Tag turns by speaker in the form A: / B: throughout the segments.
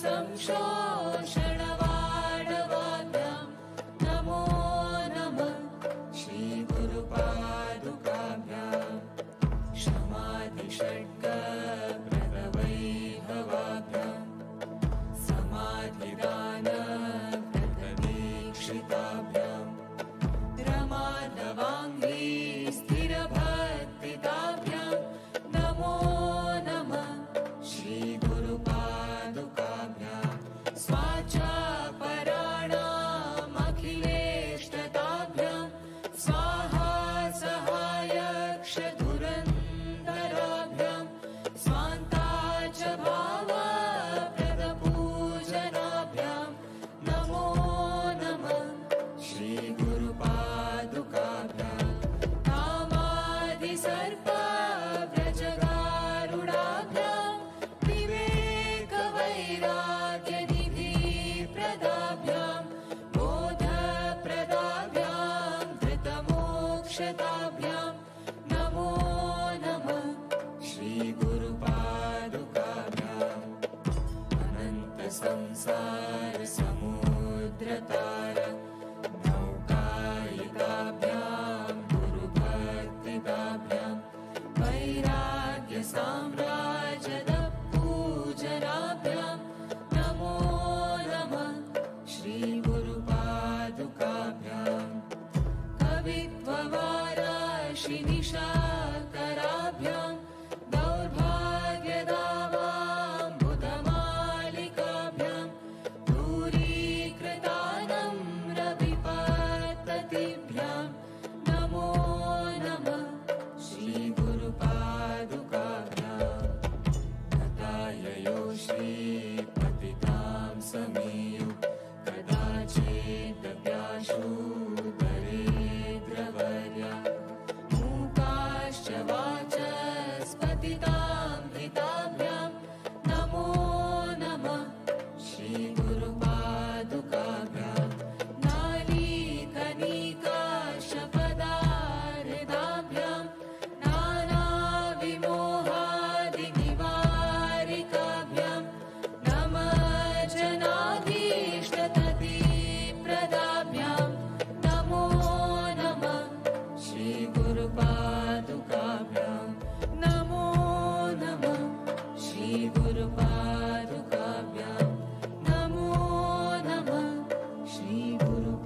A: संशोषणवाडवाभ्यां नमो नमः श्रीगुरुपादुकाभ्यां समाधिषड्गप्रदवैभवाभ्यां समाधिदानप्रदीक्षिताभ्यां रमाधवाङ्गी स्थिरभक्तिताभ्यां नमो नमः श्रीगुरुपादुकाभ्यां स्वाचापराणामखिलेष्टताभ्यां स्वाहा सहायक्षधुरन्धराभ्यां स्वान्ता च भावप्रदपूजनाभ्यां नमो नमः श्रीगुरुपादुकाभ्यां कामादिसर्पव्रजगारुडाभ्यां विवेकवैराग्यनिधिप्रदाभ्यां बोधप्रदाभ्यां धृतमोक्षताभ्यां नमो नमः श्रीगुरुपादुकाभ्याम् अनन्तसंसारसमुद्रतार नौकायिताभ्यां गुरुभक्तिताभ्यां वैराग्यसाम्राज्यदपूजनाभ्यां नमो नमः श्रीगुरुपादुकाभ्यां कवित्ववाराशिनिशाकराभ्यां दौर्भाग्यदावाम्बुधमालिकाभ्यां दूरीकृतानम्रविपत्ततिभ्यां नमो नमः श्रीगुरुपादुकाभ्यां नताययो श्रीपतितां समीयु कदाचिदप्याशु दरिद्रवर्या मूकाश्च वाचस्पतितां हिताभ्यां नमो नमः श्रीगुरुपादुकाभ्यां नालीकनिकाशपदाहृदाभ्यां नानाविमोहादिनिवारिकाभ्यां नमः जनाभीष्टततिप्रदाभ्यां नमो नमः श्रीगुरुपादुकाभ्यां नमो नमः श्रीगुरुपादुकाभ्यां नमो नमः श्रीगुरुपादुकाभ्याम्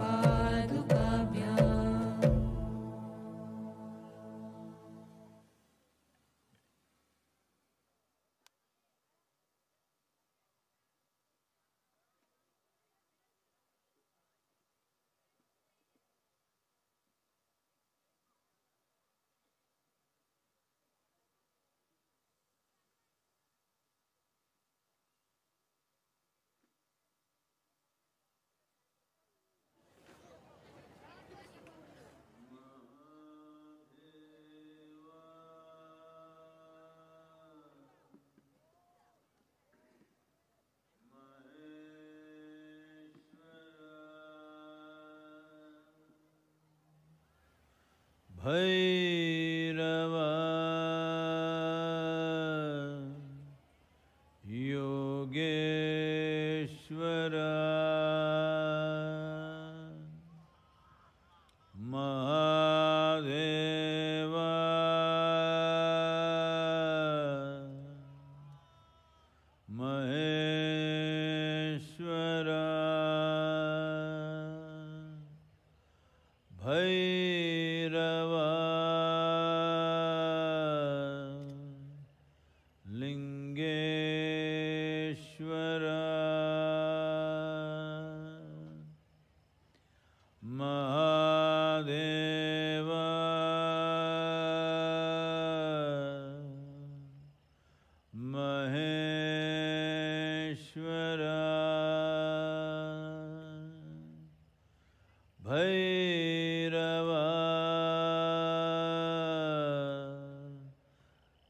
B: भैरवा योगेश्वरा महादेवा महेश्वरा भैरवा लिंगेश्वरा महादेवा महेश्वरा भैरवा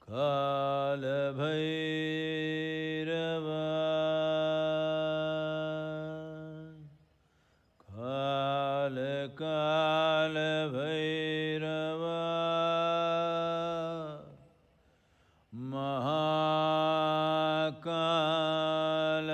B: काल भैरवा काल काल Bhairahawa Mahakal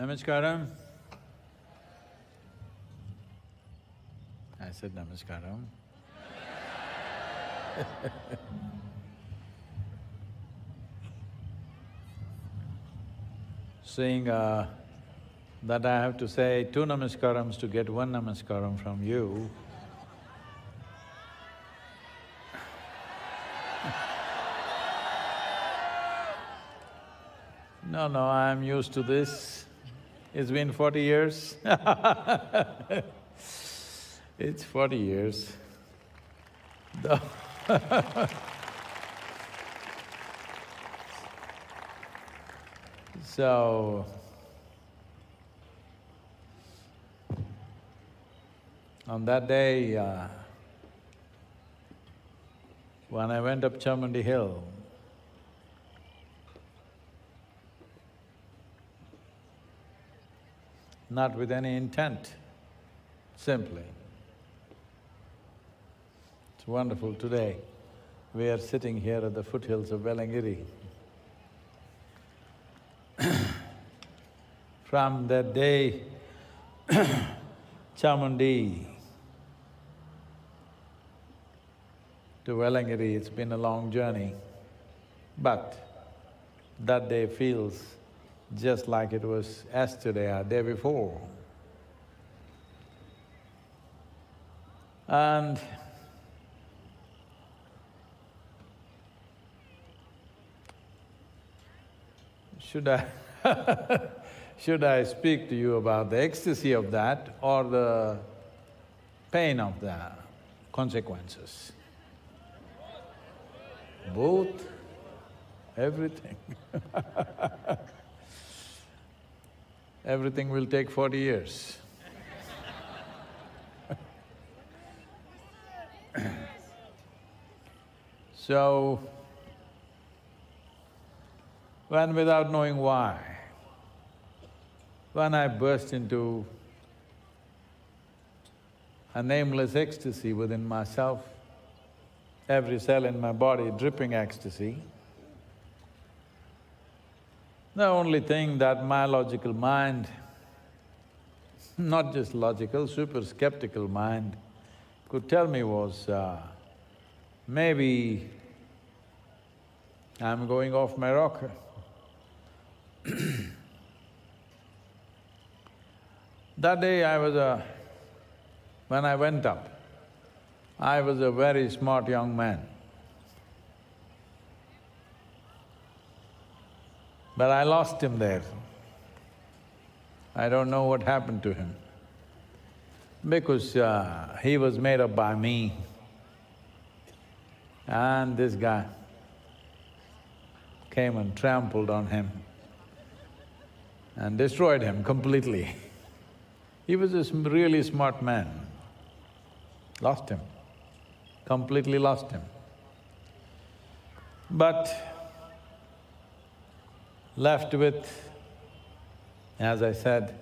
B: Namaskaram. I said namaskaram. Seeing that I have to say 2 namaskarams to get 1 namaskaram from you, no, I'm used to this. It's been 40 years. It's 40 years. So, on that day, when I went up Chamundi Hill, not with any intent, simply. It's wonderful today. We are sitting here at the foothills of Velangiri. From that day, Chamundi to Velangiri, it's been a long journey, but that day feels just like it was yesterday or day before. And should I speak to you about the ecstasy of that or the pain of the consequences? Both, everything. Everything will take 40 years. So, when without knowing why, when I burst into a nameless ecstasy within myself, every cell in my body dripping ecstasy, the only thing that my logical mind, not just logical, super skeptical mind, could tell me was, maybe I'm going off my rocker. That day when I went up, I was a very smart young man. But I lost him there. I don't know what happened to him. Because he was made up by me. And this guy came and trampled on him and destroyed him completely. He was a really smart man. Lost him, completely lost him. But left with, as I said,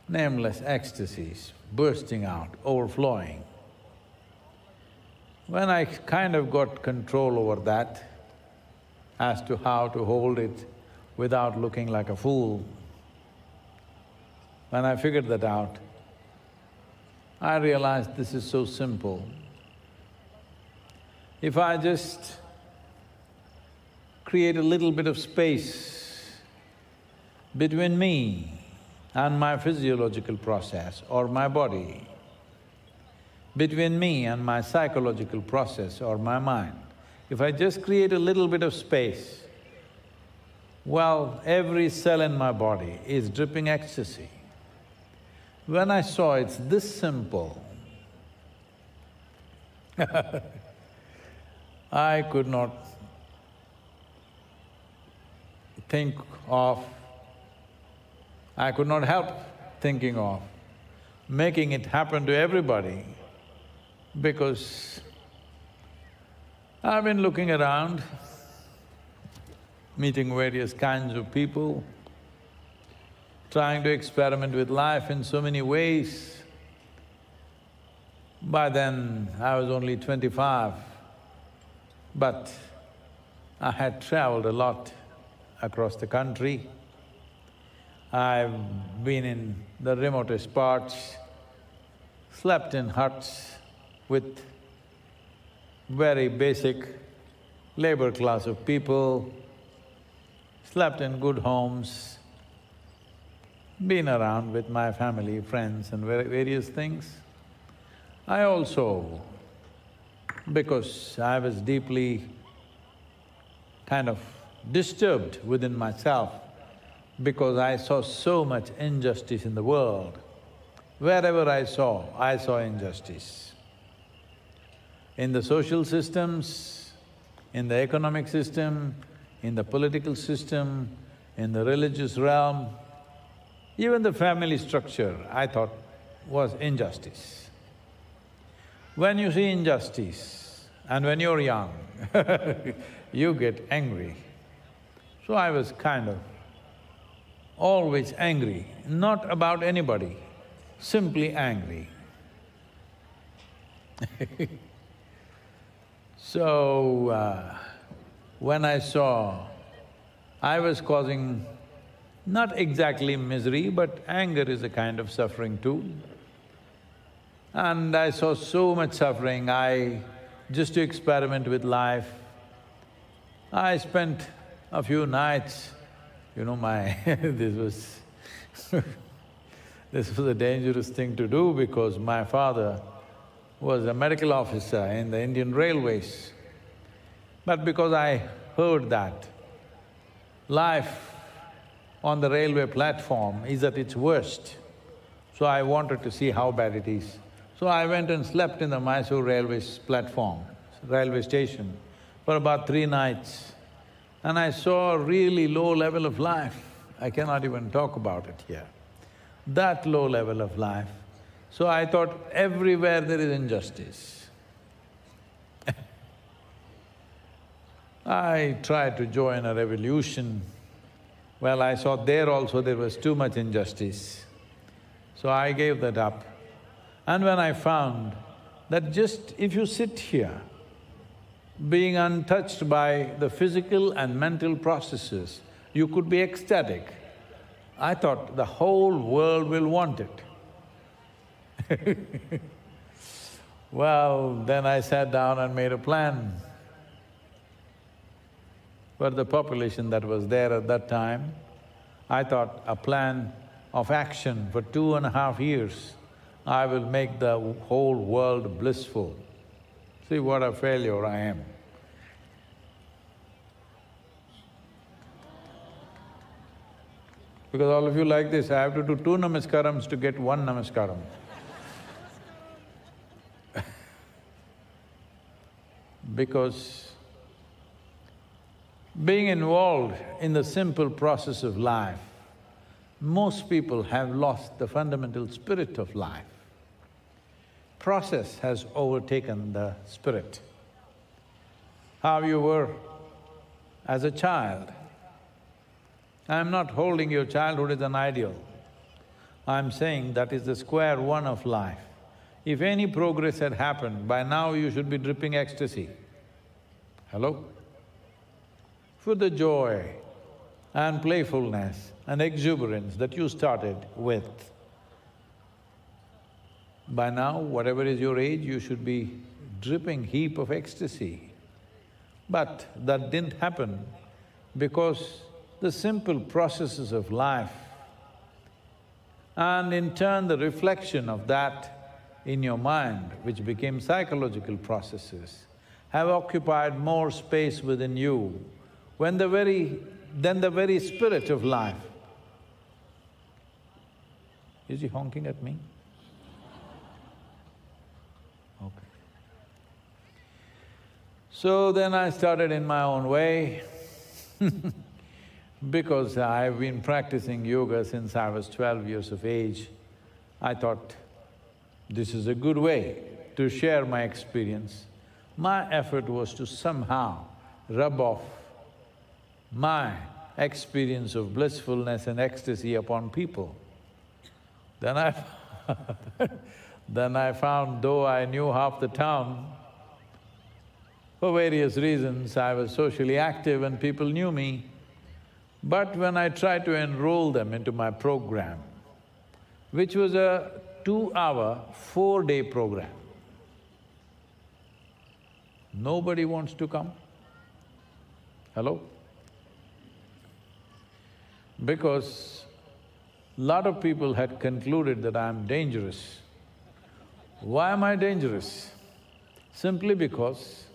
B: nameless ecstasies bursting out, overflowing. When I kind of got control over that as to how to hold it without looking like a fool, when I figured that out, I realized this is so simple. If I just create a little bit of space between me and my physiological process or my body, between me and my psychological process or my mind, if I just create a little bit of space, well, every cell in my body is dripping ecstasy. When I saw it's this simple, I could not think of, I could not help thinking of making it happen to everybody, because I've been looking around, meeting various kinds of people, trying to experiment with life in so many ways. By then, I was only 25, but I had traveled a lot across the country. I've been in the remotest parts, slept in huts with very basic labor class of people, slept in good homes, been around with my family, friends and various things. I also, because I was deeply kind of disturbed within myself, because I saw so much injustice in the world. Wherever I saw injustice. In the social systems, in the economic system, in the political system, in the religious realm, even the family structure, I thought, was injustice. When you see injustice and when you're young, you get angry. So I was kind of always angry, not about anybody, simply angry. So, when I saw I was causing not exactly misery, but anger is a kind of suffering too. And I saw so much suffering, just to experiment with life, I spent a few nights, you know, this was a dangerous thing to do because my father was a medical officer in the Indian Railways. But because I heard that life on the railway platform is at its worst, so I wanted to see how bad it is. So I went and slept in the Mysore Railway's platform, railway station, for about 3 nights. And I saw a really low level of life. I cannot even talk about it here. That low level of life. So I thought everywhere there is injustice. I tried to join a revolution. Well, I saw there also there was too much injustice. So I gave that up. And when I found that just if you sit here, being untouched by the physical and mental processes, you could be ecstatic. I thought the whole world will want it. Well, then I sat down and made a plan for the population that was there at that time. I thought a plan of action for 2.5 years. I will make the whole world blissful. See what a failure I am. Because all of you like this, I have to do 2 namaskarams to get 1 namaskaram. Because being involved in the simple process of life, most people have lost the fundamental spirit of life. Process has overtaken the spirit. How you were as a child. I'm not holding your childhood as an ideal. I'm saying that is the square one of life. If any progress had happened, by now you should be dripping ecstasy. Hello? For the joy and playfulness and exuberance that you started with, by now, whatever is your age, you should be dripping heap of ecstasy. But that didn't happen because the simple processes of life and in turn the reflection of that in your mind, which became psychological processes, have occupied more space within you than the very spirit of life. Is he honking at me? Okay. So then I started in my own way because I've been practicing yoga since I was 12 years of age. I thought, this is a good way to share my experience. My effort was to somehow rub off my experience of blissfulness and ecstasy upon people. Then I found, though I knew half the town, for various reasons I was socially active and people knew me, But when I tried to enroll them into my program, which was a 2-hour, 4-day program, nobody wants to come. Hello? Because lot of people had concluded that I'm dangerous. Why am I dangerous? Simply because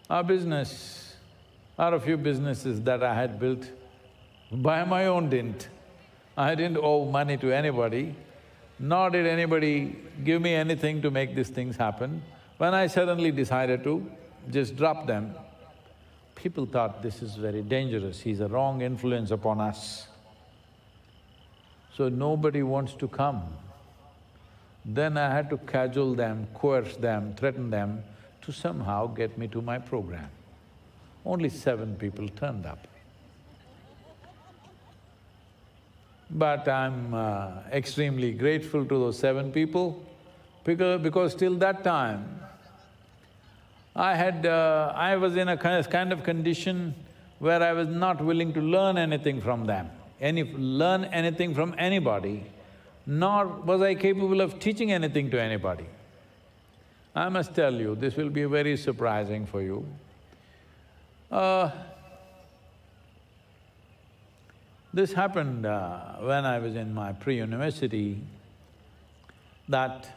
B: our business, or a few businesses that I had built by my own dint, I didn't owe money to anybody, nor did anybody give me anything to make these things happen. When I suddenly decided to just drop them, people thought this is very dangerous, he's a wrong influence upon us. So nobody wants to come. Then I had to cajole them, coerce them, threaten them to somehow get me to my program. Only 7 people turned up. But I'm extremely grateful to those 7 people because till that time, I was in a kind of condition where I was not willing to learn anything from them, learn anything from anybody, nor was I capable of teaching anything to anybody. I must tell you, this will be very surprising for you. This happened when I was in my pre-university, that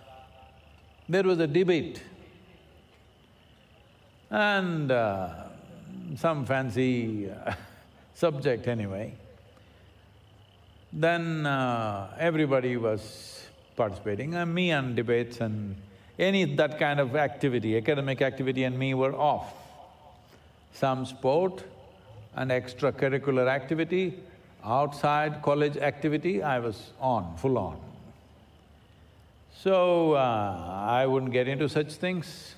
B: there was a debate and some fancy subject anyway. Then everybody was participating, and me and debates and that kind of activity, academic activity and me were off. Some sport and extracurricular activity, outside college activity, I was on, full on. So, I wouldn't get into such things.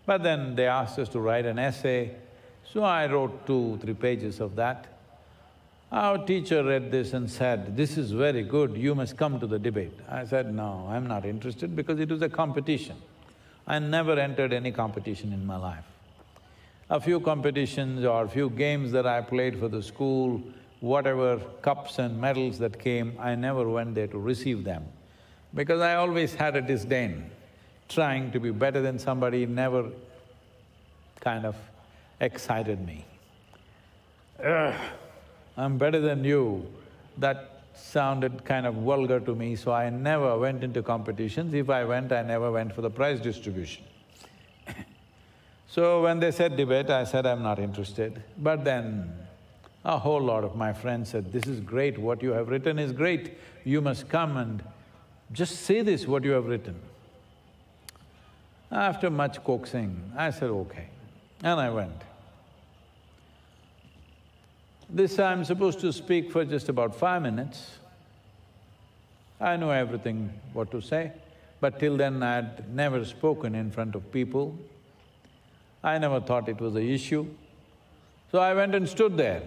B: But then they asked us to write an essay, so I wrote 2-3 pages of that. Our teacher read this and said, "This is very good, you must come to the debate." I said, "No, I'm not interested," because it was a competition. I never entered any competition in my life. A few competitions or a few games that I played for the school, whatever cups and medals that came, I never went there to receive them, because I always had a disdain. Trying to be better than somebody never kind of excited me. Ugh, I'm better than you, that sounded kind of vulgar to me, so I never went into competitions. If I went, I never went for the prize distribution. So when they said debate, I said I'm not interested. But then a whole lot of my friends said, "This is great, what you have written is great, you must come and just say this, what you have written." After much coaxing, I said, "Okay," and I went. This I'm supposed to speak for just about 5 minutes. I know everything what to say, but till then I had never spoken in front of people. I never thought it was an issue. So I went and stood there,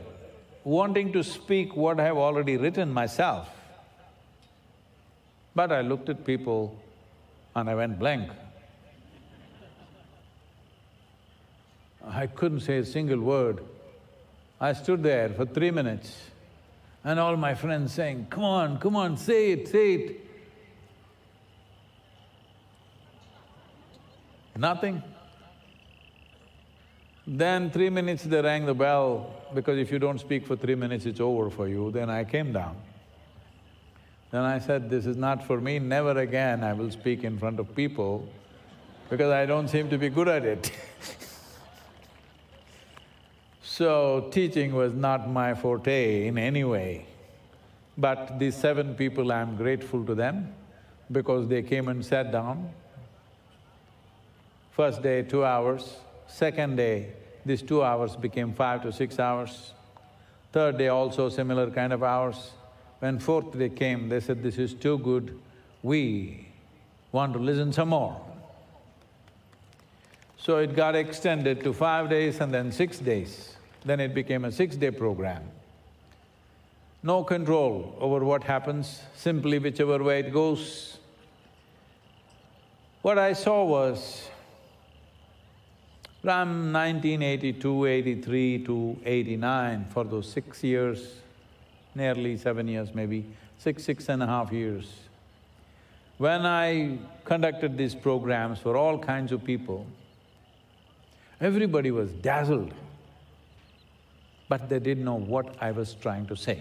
B: wanting to speak what I have already written myself. But I looked at people and I went blank. I couldn't say a single word. I stood there for 3 minutes and all my friends saying, come on, say it, say it." Nothing. Then 3 minutes they rang the bell, because if you don't speak for 3 minutes, it's over for you. Then I came down. Then I said, "This is not for me, never again I will speak in front of people, because I don't seem to be good at it." So, teaching was not my forte in any way. But these 7 people, I'm grateful to them, because they came and sat down. First day, 2 hours. Second day, these 2 hours became 5 to 6 hours. Third day also similar kind of hours. When fourth day came, they said, "This is too good, we want to listen some more." So it got extended to 5 days and then 6 days. Then it became a 6-day program. No control over what happens, simply whichever way it goes. What I saw was, From 1982, 83 to 89, for those 6 years, nearly 7 years maybe, 6.5 years, when I conducted these programs for all kinds of people, everybody was dazzled, but they didn't know what I was trying to say.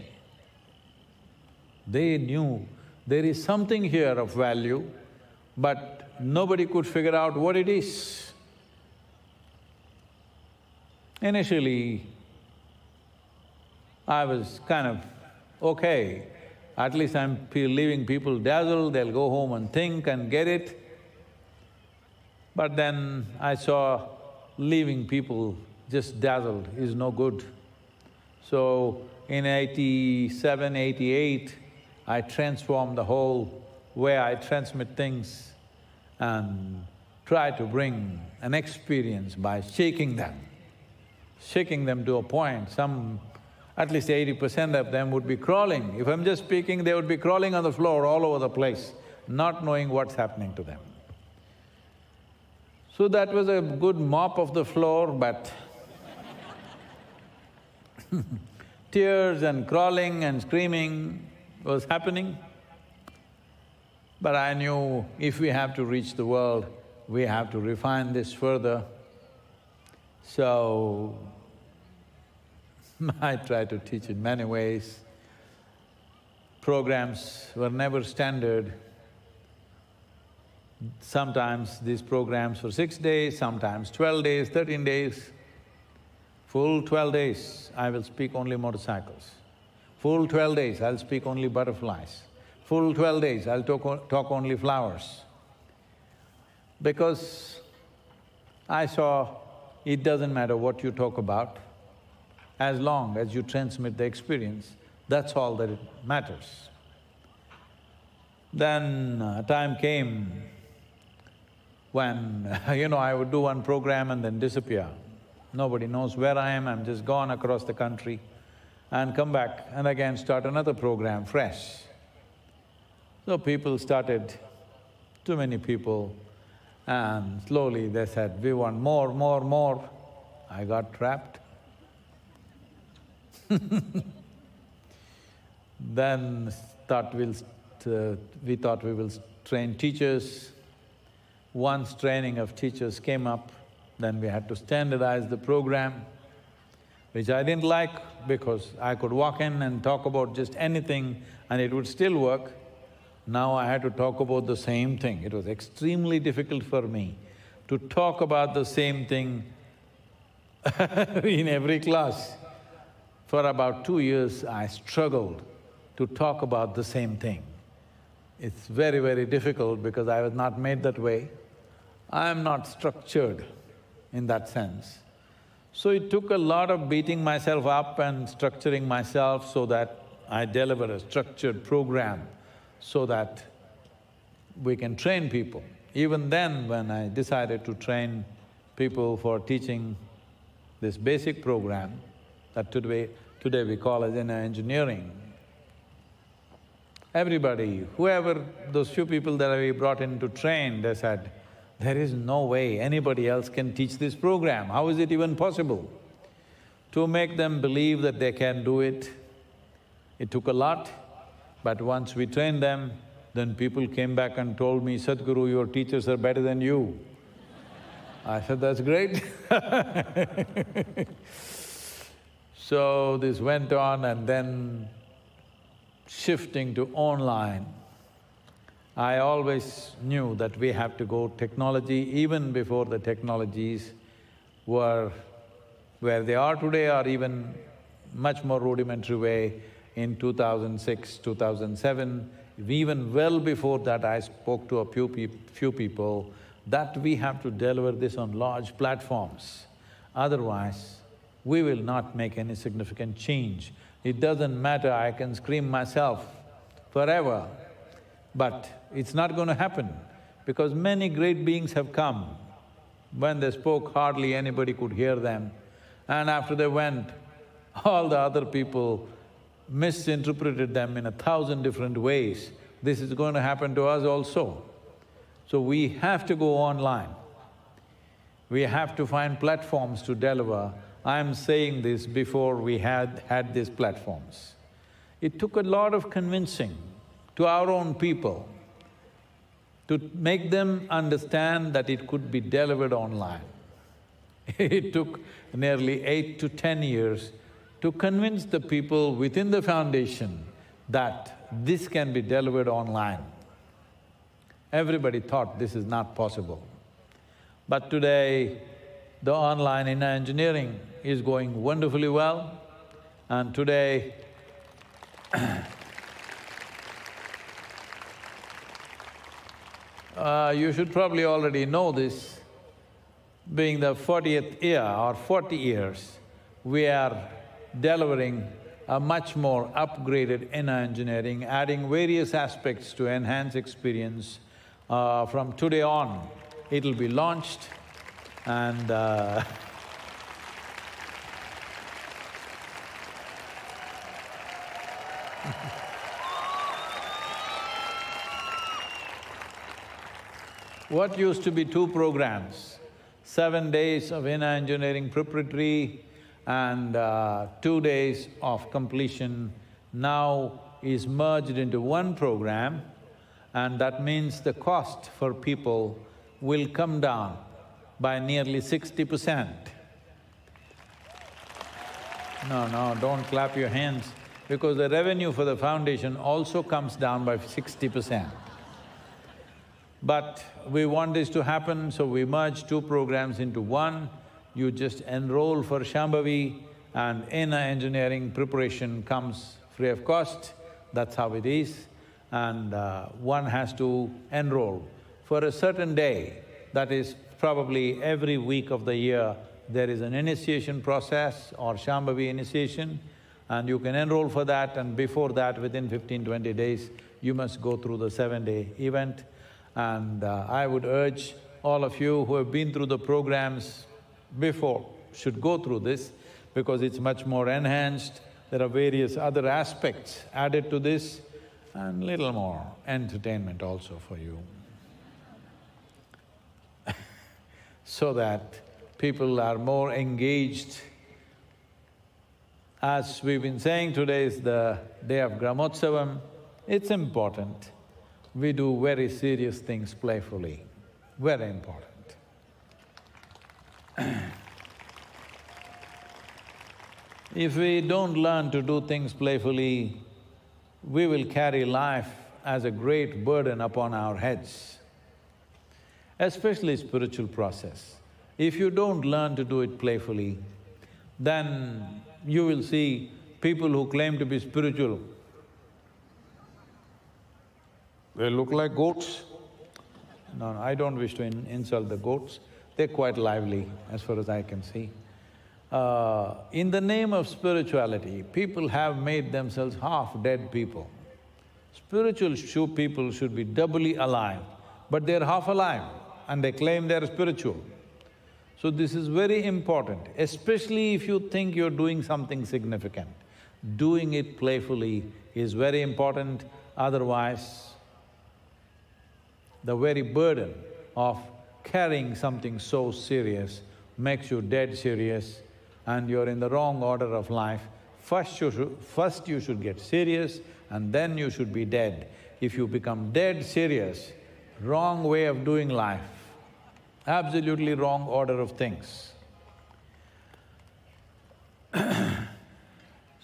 B: They knew there is something here of value, but nobody could figure out what it is. Initially, I was kind of, okay, at least I'm leaving people dazzled, they'll go home and think and get it. But then I saw leaving people just dazzled is no good. So in 87, 88, I transformed the whole way I transmit things and try to bring an experience by shaking them to a point. At least 80% of them would be crawling. If I'm just speaking, they would be crawling on the floor all over the place, not knowing what's happening to them. So that was a good mop of the floor, but tears and crawling and screaming was happening. But I knew if we have to reach the world, we have to refine this further. So, I try to teach in many ways. Programs were never standard. Sometimes these programs for 6 days, sometimes 12 days, 13 days. Full 12 days, I will speak only motorcycles. Full 12 days, I'll speak only butterflies. Full 12 days, I'll talk only flowers. Because I saw it doesn't matter what you talk about, as long as you transmit the experience, that's all that it matters. Then a time came when, I would do one program and then disappear. Nobody knows where I am, I'm just gone across the country and come back and again start another program fresh. So people started, too many people, and slowly they said, we want more, more, more. I got trapped. Then we thought we will train teachers. Once training of teachers came up, then we had to standardize the program, which I didn't like because I could walk in and talk about just anything and it would still work. Now I had to talk about the same thing. It was extremely difficult for me to talk about the same thing in every class. For about 2 years, I struggled to talk about the same thing. It's very, very difficult because I was not made that way. I am not structured in that sense. So it took a lot of beating myself up and structuring myself so that I deliver a structured program so that we can train people. Even then, when I decided to train people for teaching this basic program that today we call as inner engineering, everybody, whoever, those few people that we brought in to train, they said, there is no way anybody else can teach this program, how is it even possible? To make them believe that they can do it, it took a lot, but once we trained them, then people came back and told me, Sadhguru, your teachers are better than you. I said, that's great. So this went on, and then shifting to online, I always knew that we have to go technology even before the technologies were where they are today, or even much more rudimentary way in 2006, 2007. Even well before that, I spoke to a few people that we have to deliver this on large platforms. Otherwise, we will not make any significant change. It doesn't matter, I can scream myself forever, but it's not going to happen because many great beings have come. When they spoke, hardly anybody could hear them, and after they went, all the other people misinterpreted them in 1,000 different ways. This is going to happen to us also. So we have to go online. We have to find platforms to deliver. I'm saying this before we had these platforms. It took a lot of convincing to our own people to make them understand that it could be delivered online. It took nearly 8 to 10 years to convince the people within the foundation that this can be delivered online. Everybody thought this is not possible. But today, the online inner engineering is going wonderfully well, and today you should probably already know this, being the 40th year or 40 years, we are delivering a much more upgraded inner engineering, adding various aspects to enhance experience. From today on, it'll be launched and what used to be 2 programs, 7 days of inner engineering preparatory and 2 days of completion, now is merged into 1 program, and that means the cost for people will come down by nearly 60%. No, don't clap your hands, because the revenue for the foundation also comes down by 60%. But we want this to happen, so we merge 2 programs into 1. You just enroll for Shambhavi and inner engineering preparation comes free of cost, that's how it is. And one has to enroll for a certain day, that is probably every week of the year, there is an initiation process or Shambhavi initiation, and you can enroll for that, and before that, within 15–20 days, you must go through the 7-day event. And I would urge all of you who have been through the programs before should go through this, because it's much more enhanced. There are various other aspects added to this, and little more entertainment also for you. So that people are more engaged. As we've been saying, today is the day of Gramotsavam. It's important. We do very serious things playfully, very important. If we don't learn to do things playfully, we will carry life as a great burden upon our heads, especially spiritual process. If you don't learn to do it playfully, then you will see people who claim to be spiritual, they look like goats. No, I don't wish to insult the goats, they're quite lively as far as I can see. In the name of spirituality, people have made themselves half-dead people. Spiritual people should be doubly alive, but they're half alive and they claim they're spiritual. So this is very important, especially if you think you're doing something significant. Doing it playfully is very important, otherwise the very burden of carrying something so serious makes you dead serious, and you're in the wrong order of life. First you should get serious, and then you should be dead. If you become dead serious, wrong way of doing life, absolutely wrong order of things.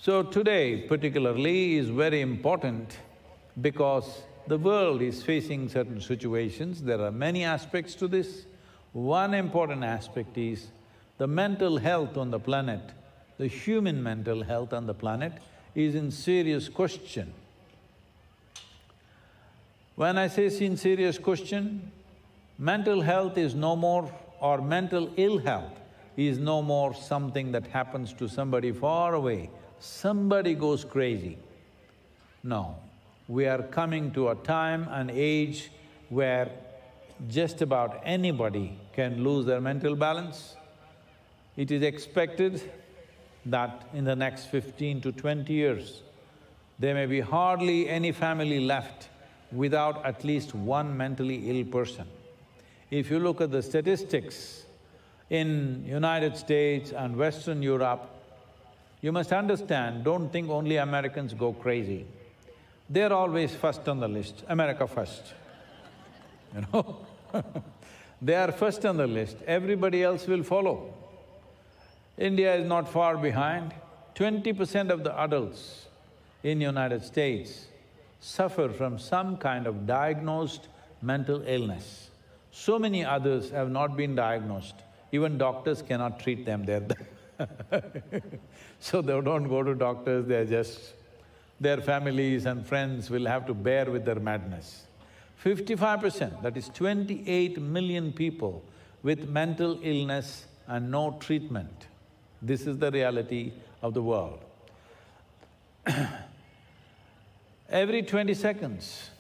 B: So today particularly is very important because the world is facing certain situations. There are many aspects to this. One important aspect is the mental health on the planet, the human mental health on the planet is in serious question. When I say in serious question, mental health is no more, or mental ill health is no more something that happens to somebody far away, somebody goes crazy. No, we are coming to a time and age where just about anybody can lose their mental balance. It is expected that in the next 15 to 20 years, there may be hardly any family left without at least one mentally ill person. If you look at the statistics, in United States and Western Europe, you must understand, don't think only Americans go crazy. They're always first on the list, America first, you know They are first on the list, everybody else will follow. India is not far behind. 20% of the adults in United States suffer from some kind of diagnosed mental illness. So many others have not been diagnosed, even doctors cannot treat them, they're so they don't go to doctors, they're just… their families and friends will have to bear with their madness. 55%, that is 28 million people with mental illness and no treatment. This is the reality of the world. Every 20 seconds,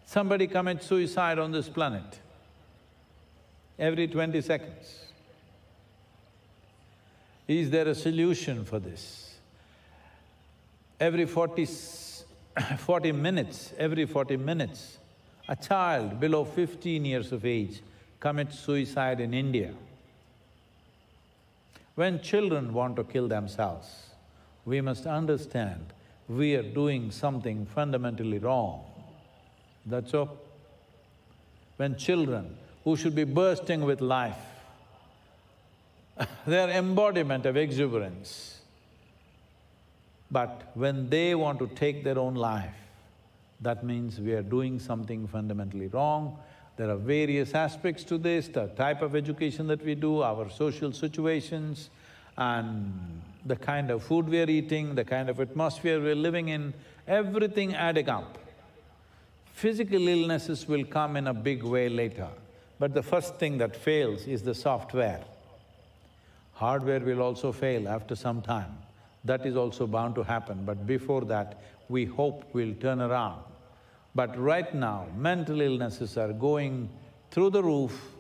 B: somebody commits suicide on this planet. Every 20 seconds. Is there a solution for this? Every 40 minutes, a child below 15 years of age commits suicide in India. When children want to kill themselves, we must understand we are doing something fundamentally wrong. That's all. When children, who should be bursting with life, they're embodiment of exuberance, but when they want to take their own life, that means we are doing something fundamentally wrong. There are various aspects to this, the type of education that we do, our social situations, and the kind of food we are eating, the kind of atmosphere we're living in, everything adding up. Physical illnesses will come in a big way later, but the first thing that fails is the software. Hardware will also fail after some time. That is also bound to happen, but before that, we hope we'll turn around. But right now, mental illnesses are going through the roof.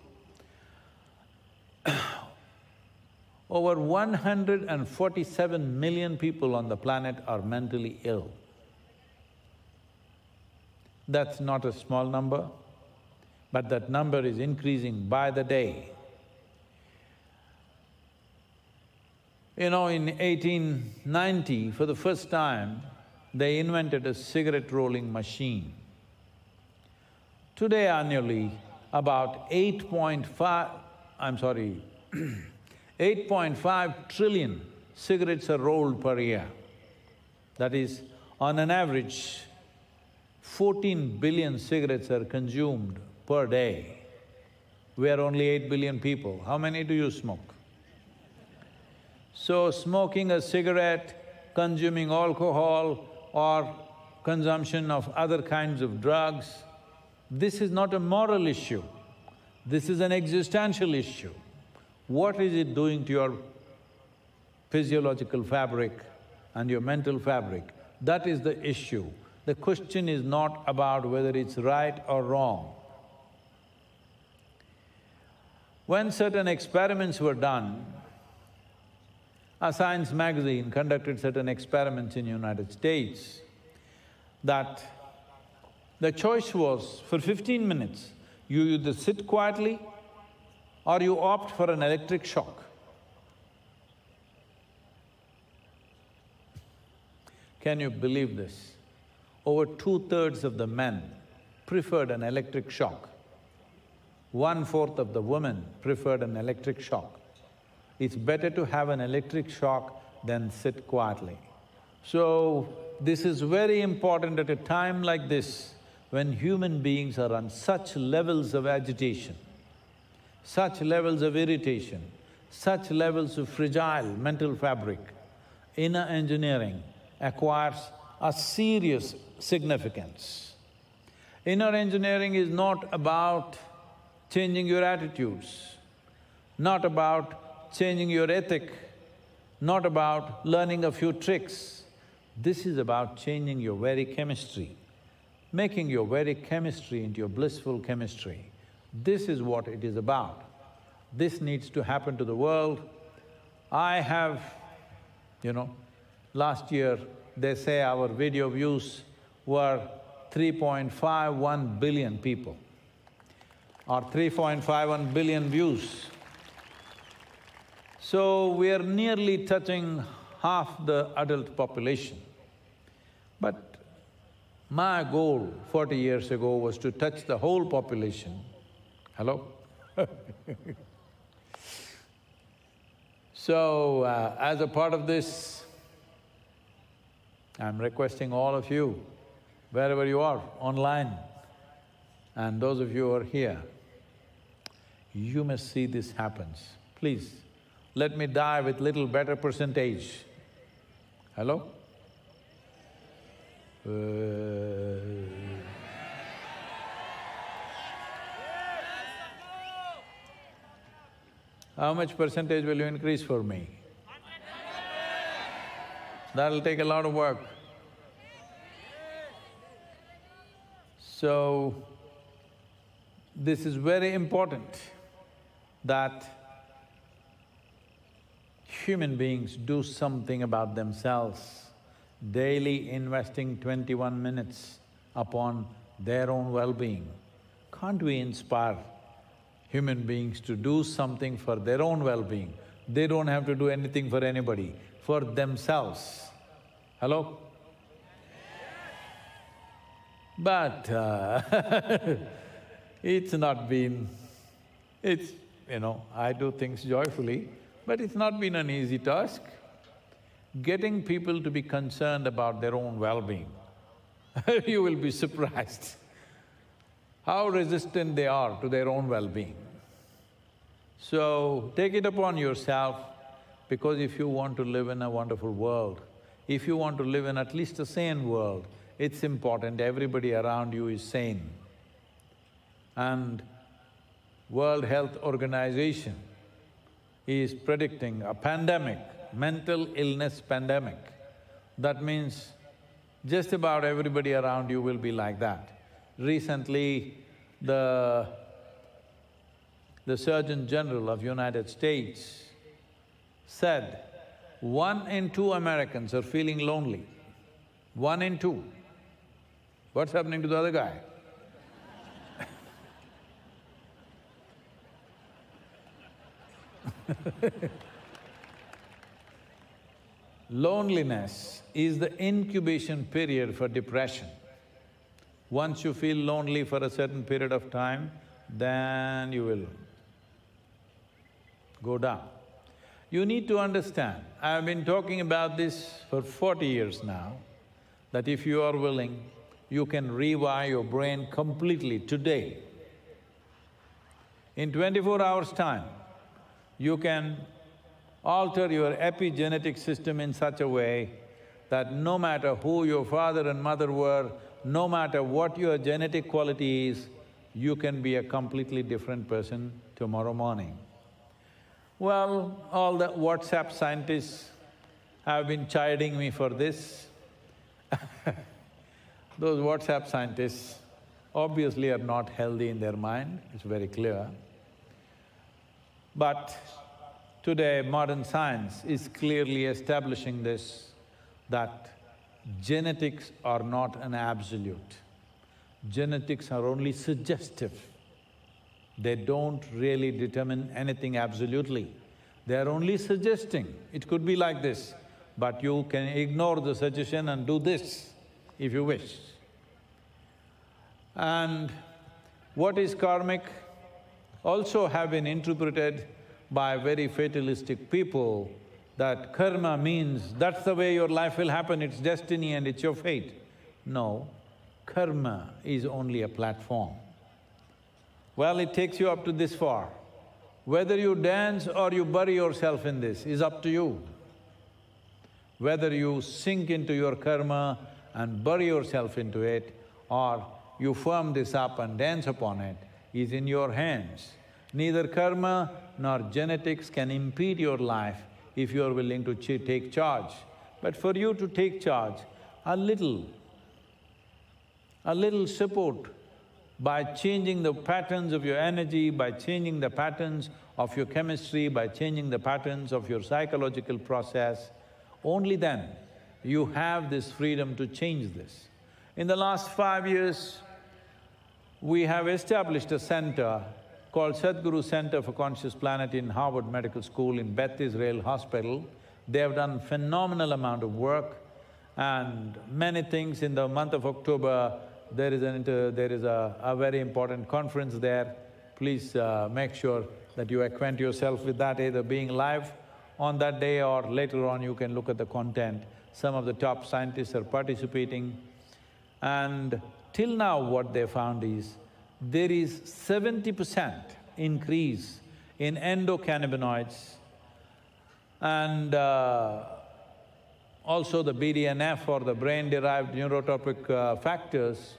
B: Over 147 million people on the planet are mentally ill. That's not a small number, but that number is increasing by the day. You know, in 1890, for the first time, they invented a cigarette rolling machine. Today annually, about 8.5 trillion cigarettes are rolled per year. That is, on an average, 14 billion cigarettes are consumed per day. We are only 8 billion people. How many do you smoke? So, smoking a cigarette, consuming alcohol or consumption of other kinds of drugs, this is not a moral issue, this is an existential issue. What is it doing to your physiological fabric and your mental fabric? That is the issue. The question is not about whether it's right or wrong. When certain experiments were done, a science magazine conducted certain experiments in United States, that the choice was, for 15 minutes, you either sit quietly or you opt for an electric shock. Can you believe this? Over 2/3 of the men preferred an electric shock. 1/4 of the women preferred an electric shock. It's better to have an electric shock than sit quietly. So, this is very important at a time like this, when human beings are on such levels of agitation, such levels of irritation, such levels of fragile mental fabric. Inner engineering acquires a serious significance. Inner engineering is not about changing your attitudes, not about changing your ethic, not about learning a few tricks. This is about changing your very chemistry, making your very chemistry into your blissful chemistry. This is what it is about. This needs to happen to the world. I have, last year they say our video views were 3.51 billion people, or 3.51 billion views. So we are nearly touching half the adult population. But my goal 40 years ago was to touch the whole population. Hello? So, as a part of this, I'm requesting all of you, wherever you are, online, and those of you who are here, you must see this happens. Please, let me die with little better percentage. Hello? How much percentage will you increase for me? That'll take a lot of work. So, this is very important that human beings do something about themselves, daily investing 21 minutes upon their own well-being. Can't we inspire human beings to do something for their own well-being? They don't have to do anything for anybody, for themselves. Hello? But it's not been… I do things joyfully, but it's not been an easy task. Getting people to be concerned about their own well-being, you will be surprised how resistant they are to their own well-being. So, take it upon yourself, because if you want to live in a wonderful world, if you want to live in at least a sane world, it's important everybody around you is sane. And World Health Organization is predicting a pandemic, mental illness pandemic. That means just about everybody around you will be like that. Recently, the Surgeon General of United States said 1 in 2 Americans are feeling lonely. 1 in 2. What's happening to the other guy? Loneliness is the incubation period for depression. Once you feel lonely for a certain period of time, then you will go down. You need to understand, I've been talking about this for 40 years now, that if you are willing, you can rewire your brain completely today. In 24 hours' time, you can alter your epigenetic system in such a way that no matter who your father and mother were, no matter what your genetic quality is, you can be a completely different person tomorrow morning. Well, all the WhatsApp scientists have been chiding me for this. Those WhatsApp scientists obviously are not healthy in their mind, it's very clear. But today, modern science is clearly establishing this, that genetics are not an absolute. Genetics are only suggestive. They don't really determine anything absolutely. They are only suggesting, it could be like this, but you can ignore the suggestion and do this if you wish. And what is karmic also have been interpreted by very fatalistic people that karma means that's the way your life will happen, it's destiny and it's your fate. No, karma is only a platform. Well, it takes you up to this far. Whether you dance or you bury yourself in this is up to you. Whether you sink into your karma and bury yourself into it, or you firm this up and dance upon it, is in your hands. Neither karma nor genetics can impede your life if you are willing to take charge. But for you to take charge, a little support by changing the patterns of your energy, by changing the patterns of your chemistry, by changing the patterns of your psychological process, only then you have this freedom to change this. In the last 5 years, we have established a center called Sadhguru Center for Conscious Planet in Harvard Medical School in Beth Israel Hospital. They have done phenomenal amount of work and many things. In the month of October, there is a very important conference there. Please make sure that you acquaint yourself with that, either being live on that day or later on you can look at the content. Some of the top scientists are participating. And till now what they found is, there is 70% increase in endocannabinoids and also the BDNF or the brain-derived neurotropic factors.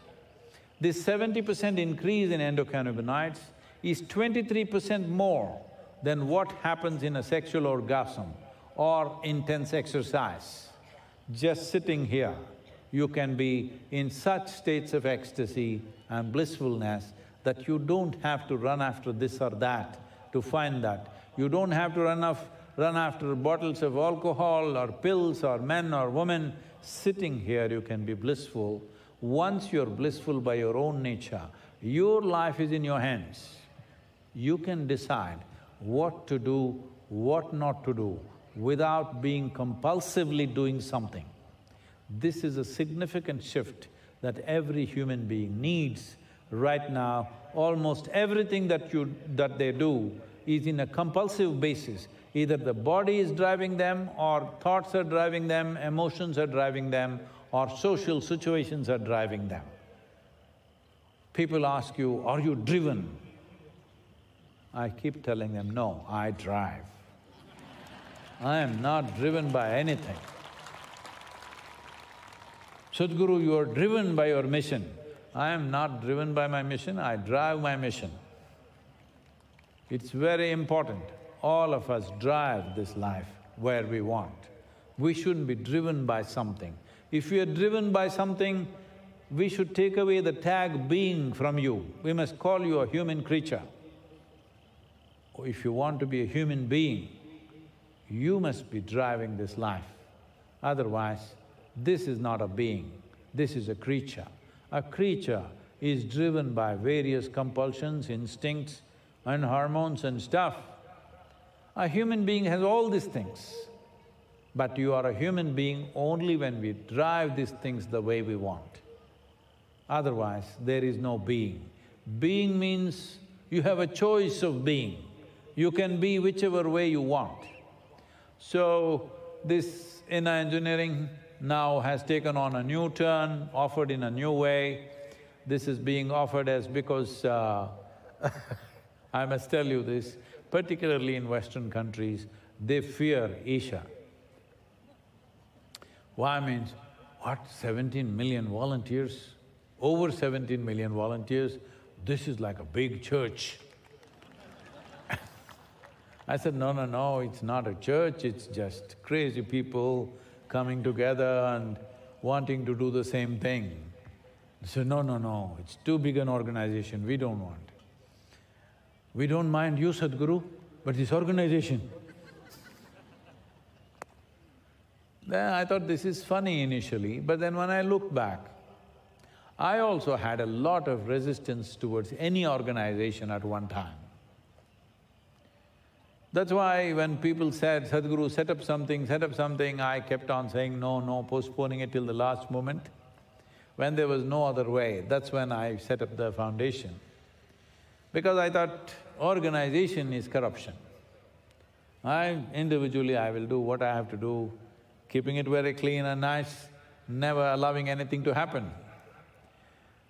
B: This 70% increase in endocannabinoids is 23% more than what happens in a sexual orgasm or intense exercise. Just sitting here, you can be in such states of ecstasy and blissfulness that you don't have to run after this or that to find that. You don't have to run after bottles of alcohol or pills or men or women. Sitting here, you can be blissful. Once you're blissful by your own nature, your life is in your hands. You can decide what to do, what not to do, without being compulsively doing something. This is a significant shift that every human being needs right now. Almost everything that they do is in a compulsive basis. Either the body is driving them, or thoughts are driving them, emotions are driving them, or social situations are driving them. People ask you, are you driven? I keep telling them, no, I drive. I am not driven by anything. Sadhguru, you are driven by your mission. I am not driven by my mission, I drive my mission. It's very important, all of us drive this life where we want. We shouldn't be driven by something. If we are driven by something, we should take away the tag being from you. We must call you a human creature. If you want to be a human being, you must be driving this life. Otherwise, this is not a being, this is a creature. A creature is driven by various compulsions, instincts and hormones and stuff. A human being has all these things, but you are a human being only when we drive these things the way we want. Otherwise, there is no being. Being means you have a choice of being. You can be whichever way you want. So, this inner engineering now has taken on a new turn, offered in a new way. This is being offered as because I must tell you this, particularly in Western countries, they fear Isha. Why means, what, 17 million volunteers? Over 17 million volunteers, this is like a big church. I said, no, no, no, it's not a church, it's just crazy people coming together and wanting to do the same thing. They said, no, no, no, it's too big an organization, we don't want. We don't mind you, Sadhguru, but this organization. Then I thought this is funny initially, but then when I look back, I also had a lot of resistance towards any organization at one time. That's why when people said, Sadhguru, set up something, I kept on saying, no, no, postponing it till the last moment. When there was no other way, that's when I set up the foundation. Because I thought organization is corruption. Individually I will do what I have to do, keeping it very clean and nice, never allowing anything to happen.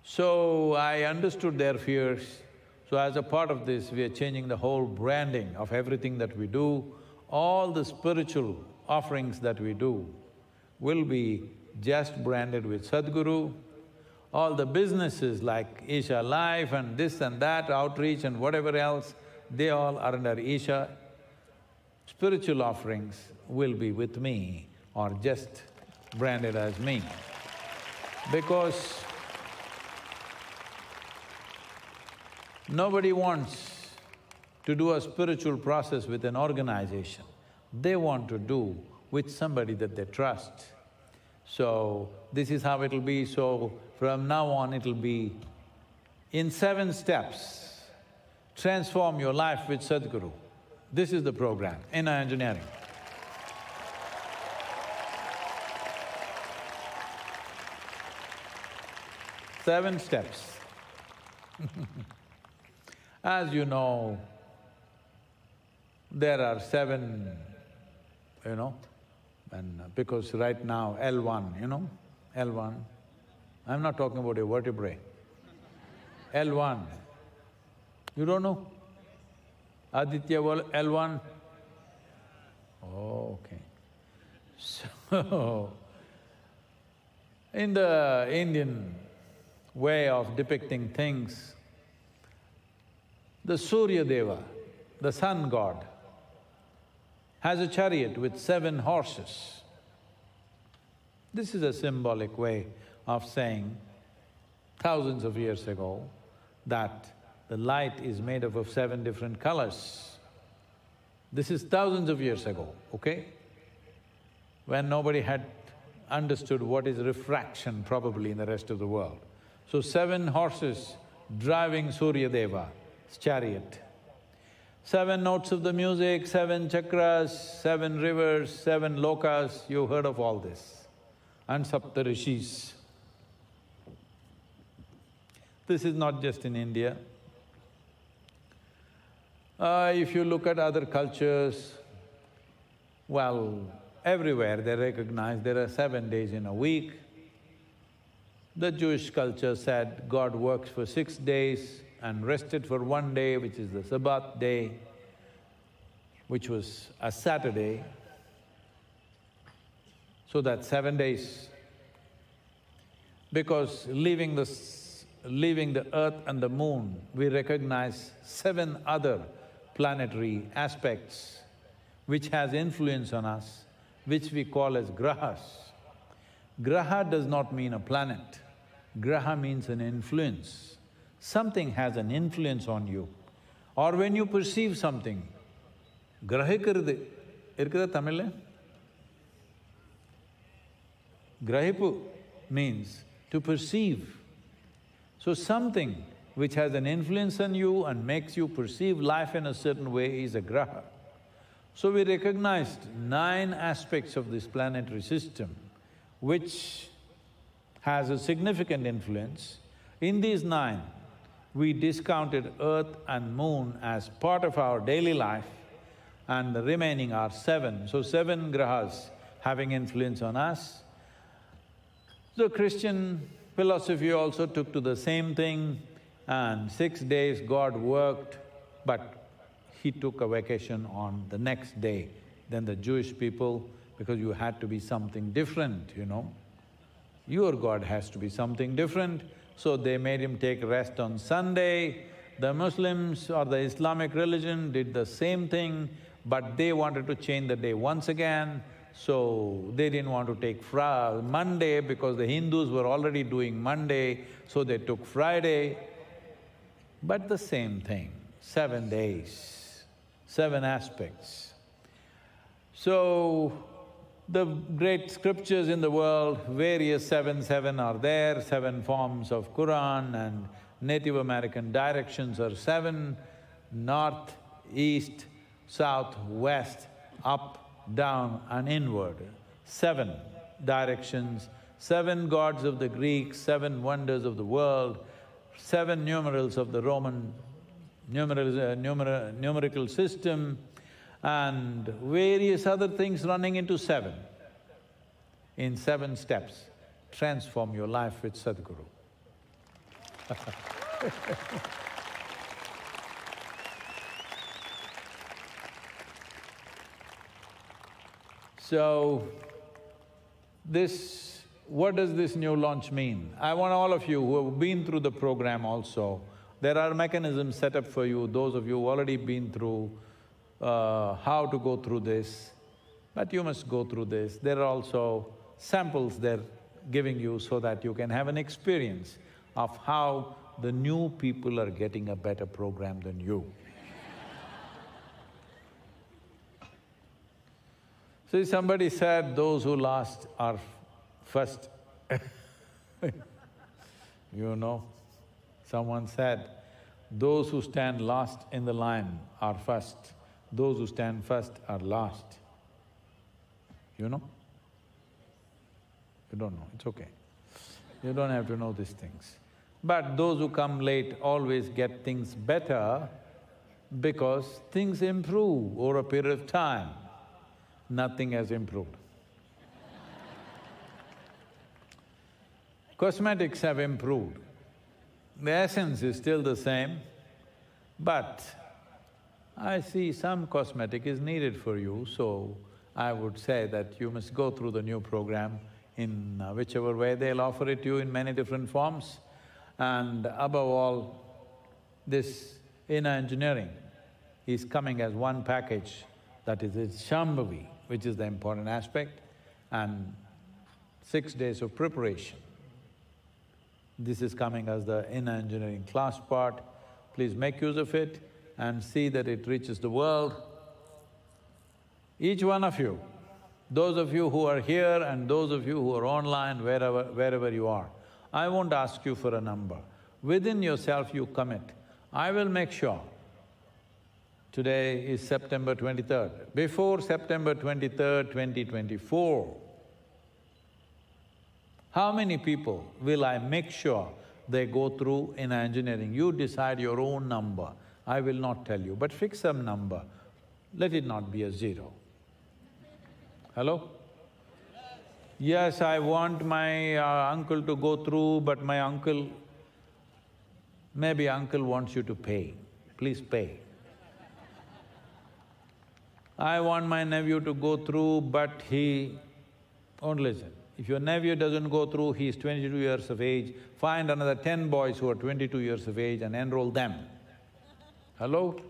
B: So I understood their fears. So as a part of this, we are changing the whole branding of everything that we do. All the spiritual offerings that we do will be just branded with Sadhguru. All the businesses like Isha Life and this and that, outreach and whatever else, they all are under Isha. Spiritual offerings will be with me or just branded as me. Because nobody wants to do a spiritual process with an organization. They want to do with somebody that they trust. So, this is how it'll be. So, from now on it'll be in 7 steps. Transform your life with Sadhguru. This is the program, inner engineering. Seven steps. As you know, there are seven, and because right now L1, L1, I'm not talking about a vertebrae. L1, you don't know? Aditya L1? Oh, okay. So, in the Indian way of depicting things, the Surya Deva, the sun god, has a chariot with 7 horses. This is a symbolic way of saying thousands of years ago that the light is made up of 7 different colors. This is thousands of years ago, okay? When nobody had understood what is refraction probably in the rest of the world. So 7 horses driving Surya Deva's chariot. 7 notes of the music, 7 chakras, 7 rivers, 7 lokas, you've heard of all this. And Sapta Rishis. This is not just in India. If you look at other cultures, well, everywhere they recognize there are 7 days in a week. The Jewish culture said God works for 6 days and rested for 1 day, which is the Sabbath day, which was a Saturday. So that's 7 days. Because leaving the earth and the moon, we recognize 7 other planetary aspects which has influence on us, which we call as grahas. Graha does not mean a planet. Graha means an influence. Something has an influence on you. Or when you perceive something, grahikarde, irukkuda Tamil? Grahipu means to perceive. So something which has an influence on you and makes you perceive life in a certain way is a graha. So we recognized 9 aspects of this planetary system which has a significant influence. In these 9, we discounted earth and moon as part of our daily life and the remaining are 7. So 7 grahas having influence on us. The Christian philosophy also took to the same thing, and 6 days God worked, but He took a vacation on the next day than the Jewish people, because you had to be something different, Your God has to be something different, so they made Him take rest on Sunday. The Muslims or the Islamic religion did the same thing, but they wanted to change the day once again, so they didn't want to take Monday because the Hindus were already doing Monday, so they took Friday. But the same thing, 7 days, 7 aspects. So, the great scriptures in the world, various 7 are there, 7 forms of Quran, and Native American directions are 7, north, east, south, west, up, down and inward. 7 directions, 7 gods of the Greeks, 7 wonders of the world, 7 numerals of the Roman numerical system, and various other things running into 7. In 7 steps, transform your life with Sadhguru. So, what does this new launch mean? I want all of you who have been through the program also, there are mechanisms set up for you, those of you who've already been through how to go through this, but you must go through this. There are also samples they're giving you so that you can have an experience of how the new people are getting a better program than you. See, somebody said those who last are first. Someone said, those who stand last in the line are first, those who stand first are last. You know? You don't know, it's okay. You don't have to know these things. But those who come late always get things better because things improve over a period of time. Nothing has improved. Cosmetics have improved. The essence is still the same, but I see some cosmetic is needed for you, so I would say that you must go through the new program in whichever way they'll offer it to you in many different forms. And above all, this inner engineering is coming as one package, that is its Shambhavi, which is the important aspect, and 6 days of preparation. This is coming as the inner engineering class part. Please make use of it and see that it reaches the world. Each one of you, those of you who are here and those of you who are online, wherever you are, I won't ask you for a number. Within yourself you commit, I will make sure. Today is September 23rd. Before September 23rd, 2024, how many people will I make sure they go through in engineering? You decide your own number, I will not tell you, but fix some number, let it not be a 0. Hello? Yes, I want my uncle to go through, but my uncle… Maybe uncle wants you to pay, please pay. I want my nephew to go through, but he… Don't listen. If your nephew doesn't go through, he is 22 years of age, find another 10 boys who are 22 years of age and enroll them. Hello?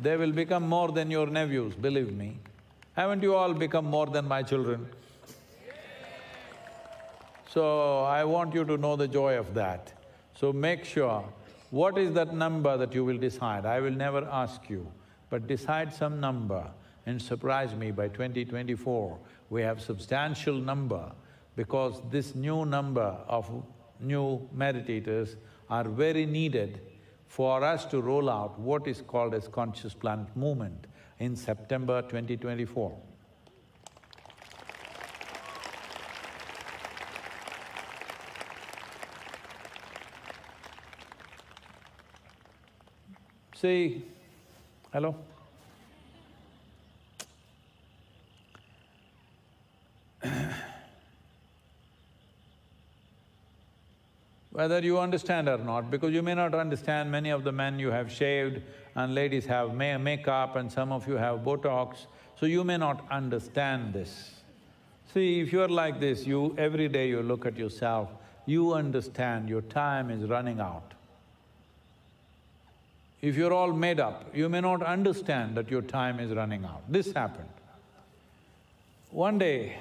B: They will become more than your nephews, believe me. Haven't you all become more than my children? So, I want you to know the joy of that. So make sure, what is that number that you will decide? I will never ask you, but decide some number and surprise me by 2024. We have substantial number because this new number of new meditators are very needed for us to roll out what is called as Conscious Planet Movement in September 2024. See, hello? Whether you understand or not, because you may not understand, many of the men you have shaved and ladies have makeup and some of you have Botox, so you may not understand this. See, if you're like this, every day you look at yourself, you understand your time is running out. If you're all made up, you may not understand that your time is running out. This happened. One day,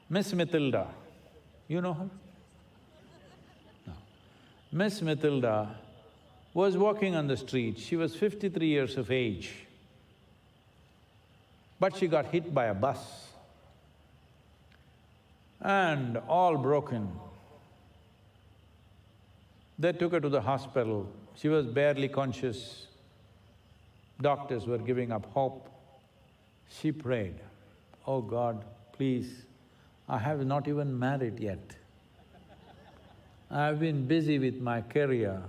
B: Miss Matilda, you know her? No. Miss Matilda was walking on the street, she was 53 years of age, but she got hit by a bus and all broken. They took her to the hospital, she was barely conscious. Doctors were giving up hope. She prayed, "Oh God, please, I have not even married yet. I've been busy with my career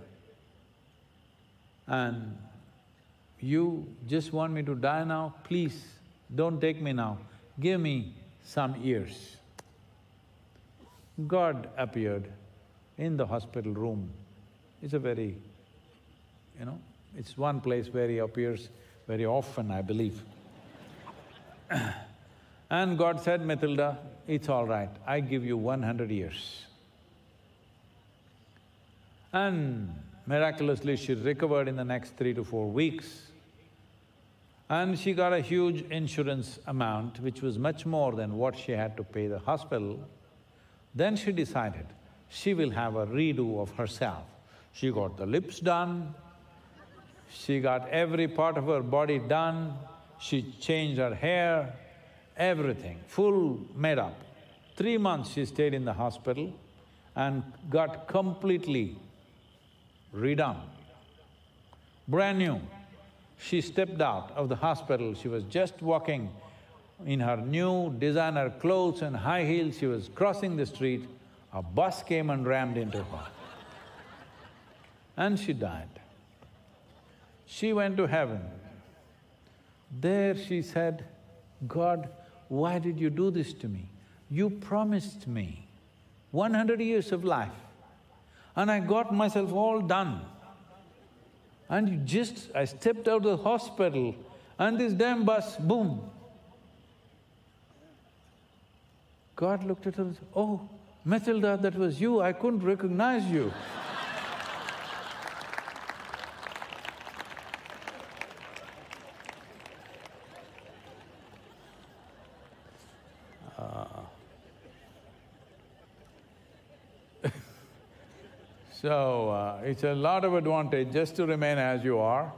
B: and you just want me to die now? Please, don't take me now, give me some years." God appeared in the hospital room. It's a very… it's one place where he appears very often, I believe. And God said, "Matilda, it's all right, I give you 100 years." And miraculously she recovered in the next 3 to 4 weeks. And she got a huge insurance amount, which was much more than what she had to pay the hospital. Then she decided she will have a redo of herself. She got the lips done, she got every part of her body done, she changed her hair, everything, full made up. 3 months she stayed in the hospital and got completely redone, brand new. She stepped out of the hospital, she was just walking in her new designer clothes and high heels, she was crossing the street, a bus came and rammed into her. And she died. She went to heaven. There she said, God, why did you do this to me? You promised me 100 years of life, and I got myself all done. And I stepped out of the hospital and this damn bus, boom. God looked at her and said, oh, Matilda, that was you, I couldn't recognize you. So, it's a lot of advantage just to remain as you are,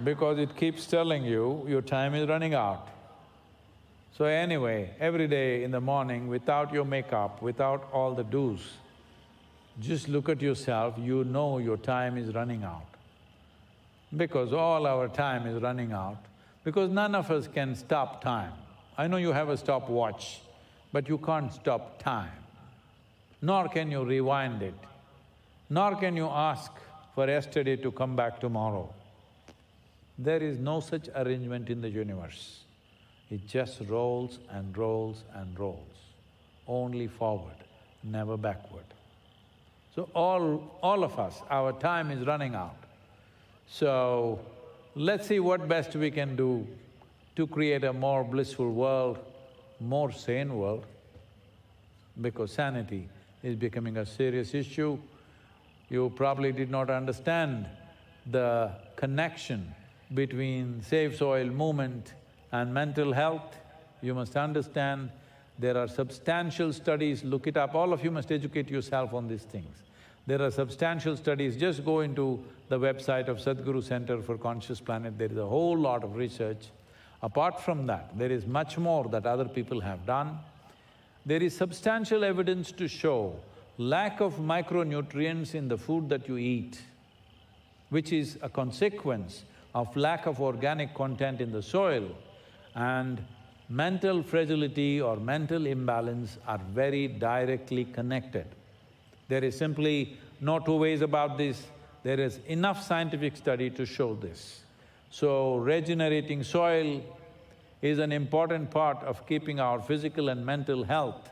B: because it keeps telling you your time is running out. So anyway, every day in the morning, without your makeup, without all the do's, just look at yourself, you know your time is running out. Because all our time is running out, because none of us can stop time. I know you have a stopwatch, but you can't stop time, nor can you rewind it. Nor can you ask for yesterday to come back tomorrow. There is no such arrangement in the universe. It just rolls and rolls and rolls, only forward, never backward. So all of us, our time is running out. So, let's see what best we can do to create a more blissful world, more sane world, because sanity is becoming a serious issue. You probably did not understand the connection between Save Soil movement and mental health. You must understand there are substantial studies, look it up, all of you must educate yourself on these things. There are substantial studies, just go into the website of Sadhguru Center for Conscious Planet, there is a whole lot of research. Apart from that, there is much more that other people have done. There is substantial evidence to show lack of micronutrients in the food that you eat, which is a consequence of lack of organic content in the soil, and mental fragility or mental imbalance are very directly connected. There is simply no two ways about this, there is enough scientific study to show this. So, regenerating soil is an important part of keeping our physical and mental health,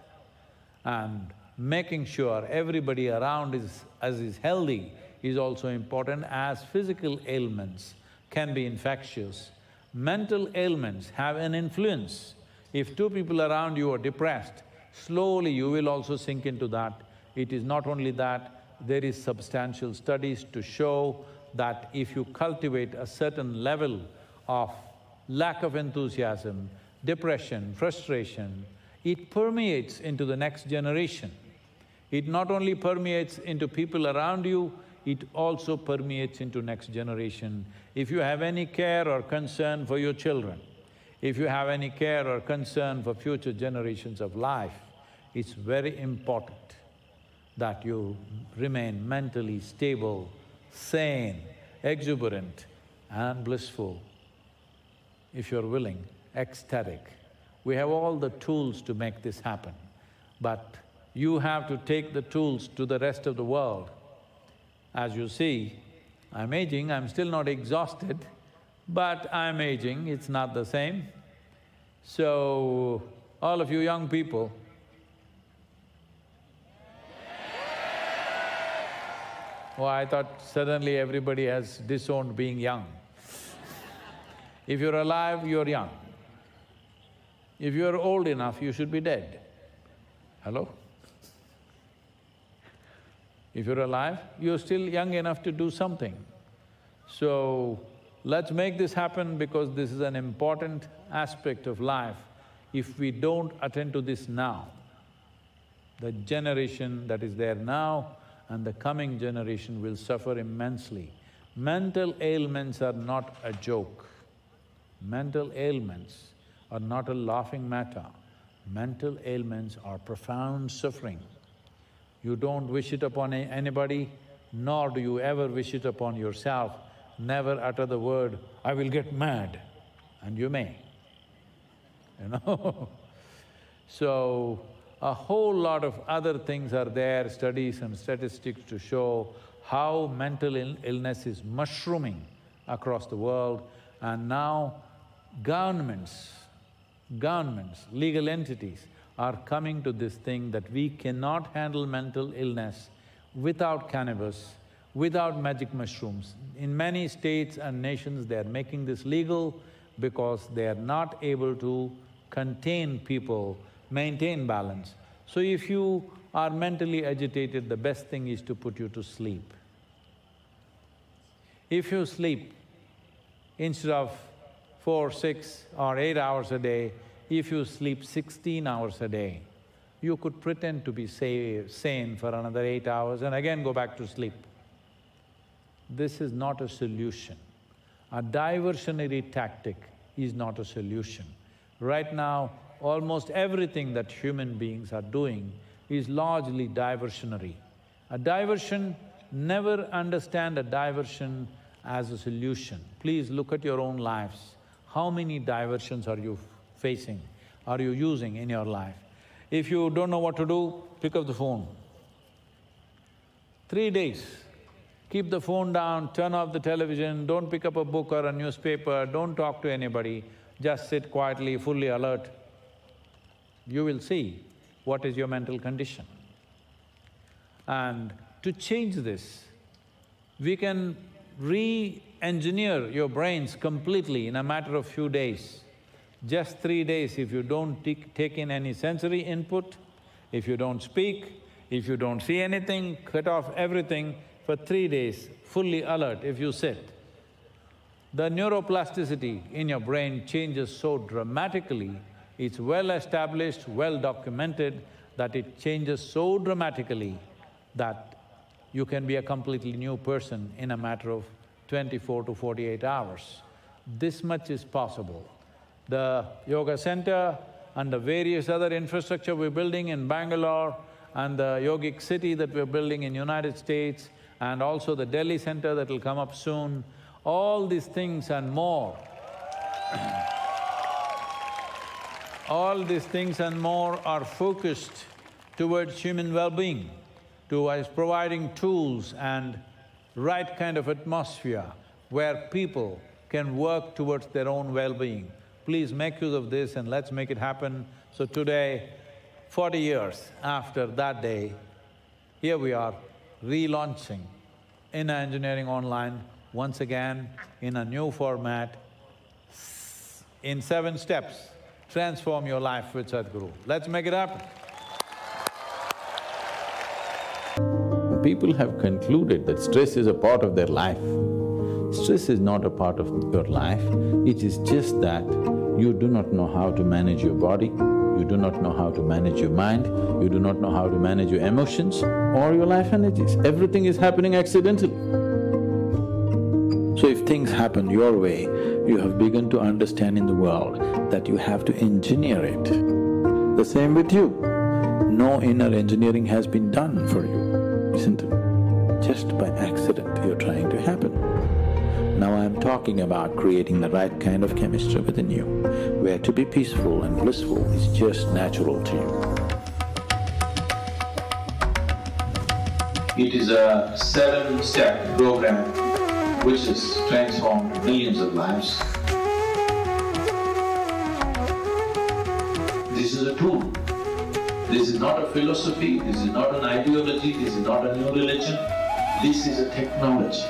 B: and making sure everybody around is healthy is also important, as physical ailments can be infectious. Mental ailments have an influence. If two people around you are depressed, slowly you will also sink into that. It is not only that, there is substantial studies to show that if you cultivate a certain level of lack of enthusiasm, depression, frustration, it permeates into the next generation. It not only permeates into people around you, it also permeates into next generation. If you have any care or concern for your children, if you have any care or concern for future generations of life, it's very important that you remain mentally stable, sane, exuberant and blissful. If you're willing, ecstatic. We have all the tools to make this happen, but you have to take the tools to the rest of the world. As you see, I'm aging, I'm still not exhausted, but I'm aging, it's not the same. So, all of you young people, oh, I thought suddenly everybody has disowned being young. If you're alive, you're young. If you're old enough, you should be dead. Hello? If you're alive, you're still young enough to do something. So, let's make this happen, because this is an important aspect of life. If we don't attend to this now, the generation that is there now and the coming generation will suffer immensely. Mental ailments are not a joke. Mental ailments are not a laughing matter. Mental ailments are profound suffering. You don't wish it upon anybody, nor do you ever wish it upon yourself. Never utter the word, "I will get mad," and you may, you know. So, a whole lot of other things are there, studies and statistics to show how mental illness is mushrooming across the world, and now governments, legal entities are coming to this thing that we cannot handle mental illness without cannabis, without magic mushrooms. In many states and nations, they are making this legal because they are not able to contain people, maintain balance. So if you are mentally agitated, the best thing is to put you to sleep. If you sleep, instead of 4, 6 or 8 hours a day, if you sleep 16 hours a day, you could pretend to be sane for another 8 hours and again go back to sleep. This is not a solution. A diversionary tactic is not a solution. Right now, almost everything that human beings are doing is largely diversionary. A diversion, never understand a diversion as a solution. Please look at your own lives. How many diversions are you facing, are you using in your life? If you don't know what to do, pick up the phone. 3 days, keep the phone down, turn off the television, don't pick up a book or a newspaper, don't talk to anybody, just sit quietly, fully alert. You will see what is your mental condition. And to change this, we can re-engineer your brains completely in a matter of few days. Just 3 days, if you don't take in any sensory input, if you don't speak, if you don't see anything, cut off everything for 3 days, fully alert if you sit. The neuroplasticity in your brain changes so dramatically, it's well established, well documented that it changes so dramatically that you can be a completely new person in a matter of 24 to 48 hours. This much is possible. The yoga center and the various other infrastructure we're building in Bangalore and the yogic city that we're building in United States and also the Delhi center that will come up soon, all these things and more all these things and more are focused towards human well-being, towards providing tools and right kind of atmosphere where people can work towards their own well-being. Please make use of this and let's make it happen. So today, 40 years after that day, here we are relaunching Inner Engineering Online once again in a new format, in 7 steps, transform your life with Sadhguru. Let's make it happen. People have concluded that stress is a part of their life. Stress is not a part of your life, it is just that you do not know how to manage your body, you do not know how to manage your mind, you do not know how to manage your emotions or your life energies. Everything is happening accidentally. So if things happen your way, you have begun to understand in the world that you have to engineer it. The same with you. No inner engineering has been done for you, isn't it? Just by accident you're trying to happen. Now I'm talking about creating the right kind of chemistry within you, where to be peaceful and blissful is just natural to you. It is a 7-step program which has transformed millions of lives. This is a tool. This is not a philosophy, this is not an ideology, this is not a new religion. This is a technology.